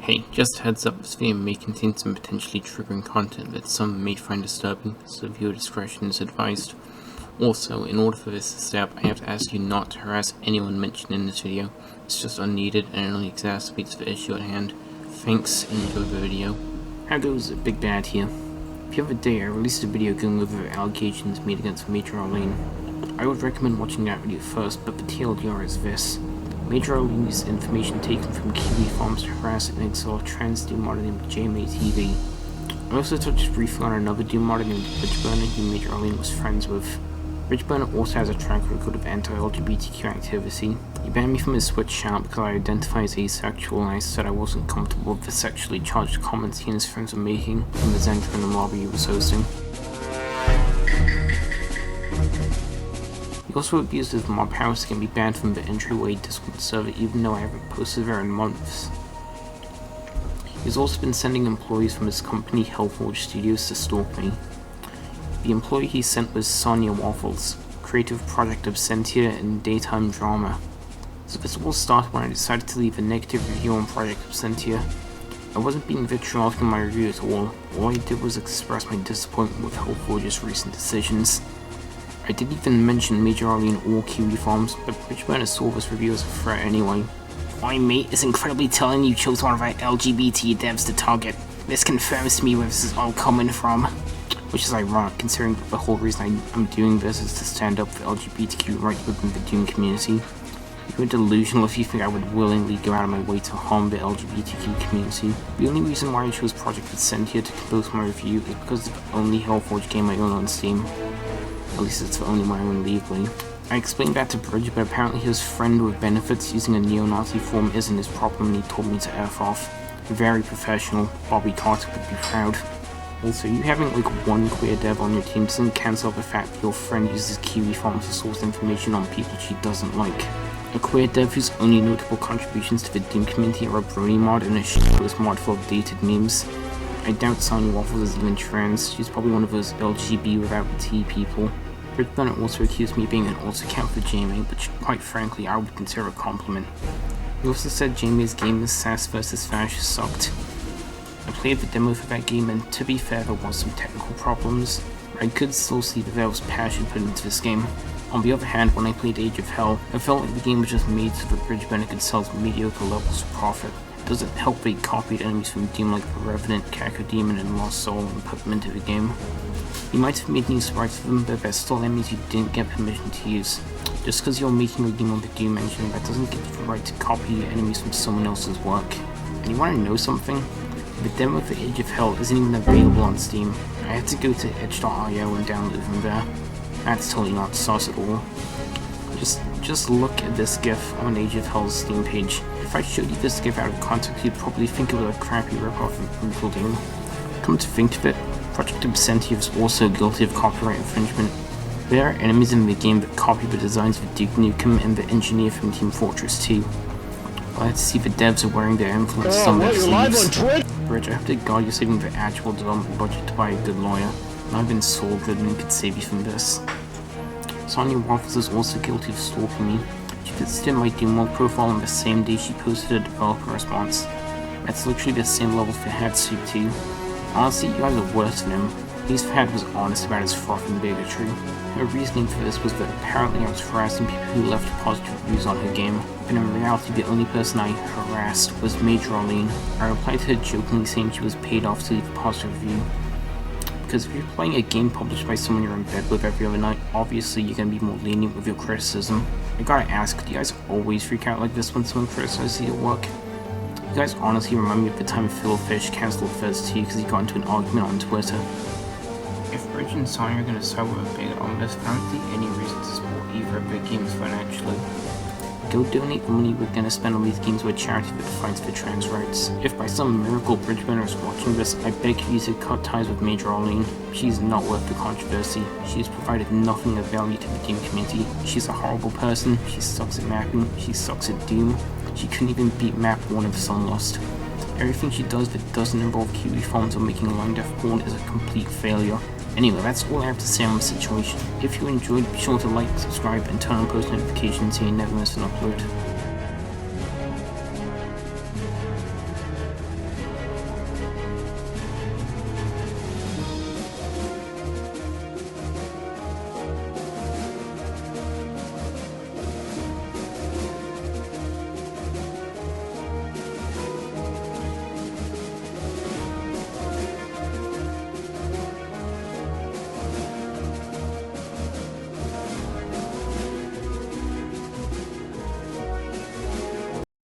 Hey, just a heads up, this video may contain some potentially triggering content that some may find disturbing, so viewer discretion is advised. Also, in order for this to stay up, I have to ask you not to harass anyone mentioned in this video. It's just unneeded and it only exacerbates the issue at hand. Thanks, and enjoy the video. How goes it? Big Bad here. The other day I released a video going over the allegations made against Major Arlene. I would recommend watching that video first, but the TLDR is this. Major Arlene used information taken from Kiwi Farms to harass and exile a trans dude modder named JMATV. I also touched briefly on another dude modder named Bridgeburner who Major Arlene was friends with. Bridgeburner also has a track record of anti-LGBTQ activity. He banned me from his Twitch channel because I identify as asexual and I said I wasn't comfortable with the sexually charged comments he and his friends were making in the Zentra and the lobby he was hosting. He also abused his mob house and can be banned from the entryway Discord server even though I haven't posted there in months. He's also been sending employees from his company Hellforge Studios to stalk me. The employee he sent was Sonia Waffles, creative project of Sentia and daytime drama. So this all started when I decided to leave a negative review on Project Absentia. I wasn't being vitriolic in my review at all I did was express my disappointment with Hellforge's recent decisions. I didn't even mention Major Arlene or Kiwi Farms, but Bridgeburner saw this review as a threat anyway. Why mate, it's incredibly telling you chose one of our LGBT devs to target. This confirms to me where this is all coming from. Which is ironic, considering that the whole reason I'm doing this is to stand up for LGBTQ rights within the Doom community. You're delusional if you think I would willingly go out of my way to harm the LGBTQ community. The only reason why I chose Project Sentia to compose my review is because it's the only Hellforge game I own on Steam. At least it's the only one I own legally. I explained that to Bridge, but apparently his friend with benefits using a neo-Nazi form isn't his problem and he told me to F off. Very professional. Bobby Carter would be proud. Also, you having like one queer dev on your team doesn't cancel out the fact that your friend uses Kiwi Farms to source information on people she doesn't like. A queer dev whose only notable contributions to the Doom community are a Brony mod and a shitpost mod full of dated memes. I doubt Sonia Waffles is even trans, she's probably one of those LGBT without the T people. Bridgeburner also accused me of being an alt account for JMA, which quite frankly I would consider a compliment. He also said JMA's game is Sass vs Fash sucked. I played the demo for that game and to be fair there was some technical problems. I could still see that there was passion put into this game. On the other hand, when I played Age of Hell, I felt like the game was just made so that Bridgeburner could sell mediocre levels for profit. It doesn't help that he copied enemies from Doom like the Revenant, Cacodemon and Lost Soul and put them into the game. He might have made new sprites for them, but they're still enemies you didn't get permission to use. Just because you're making a game on the Doom engine, that doesn't give you the right to copy your enemies from someone else's work. And you want to know something? The demo for Age of Hell isn't even available on Steam. I had to go to edge.io and download them there. That's totally not sus at all. Just look at this GIF on Age of Hell's Steam page. If I showed you this GIF out of context, you'd probably think it was a crappy ripoff of Brutal Doom. Come to think of it, Project Absentia is also guilty of copyright infringement. There are enemies in the game that copy the designs of Duke Nukem and the engineer from Team Fortress 2. Glad to see the devs are wearing their influence on their sleeves. Bridge, I hope to God you're saving the actual development budget to buy a good lawyer. And I've been so good and could save you from this. Sonia Waffles is also guilty of stalking me. She visited my Doom profile on the same day she posted a developer response. That's literally the same level for Hatsup too. Honestly, you guys are worse than him. At least Fad was honest about his frothing bigotry. Her reasoning for this was that apparently I was harassing people who left positive reviews on her game, but in reality the only person I harassed was Major Arlene. I replied to her jokingly saying she was paid off to leave a positive review. Because if you're playing a game published by someone you're in bed with every other night, obviously you're going to be more lenient with your criticism. I gotta ask, do you guys always freak out like this when someone criticizes your work? You guys honestly remind me of the time Phil Fish cancelled Fez 2 because he got into an argument on Twitter. If Bridge and Sonia are going to side with a big on this, I don't see any reason to support either of their games financially. Go donate the money we're going to spend on these games to a charity that fights for trans rights. If by some miracle Bridgeburner is watching this, I beg you to cut ties with Major Arlene. She's not worth the controversy. She's provided nothing of value to the Doom community. She's a horrible person, she sucks at mapping, she sucks at Doom. She couldn't even beat map 1 of Sunlust. Everything she does that doesn't involve Kiwi Farms or making line death porn is a complete failure. Anyway, that's all I have to say on the situation. If you enjoyed, be sure to like, subscribe, and turn on post notifications so you never miss an upload.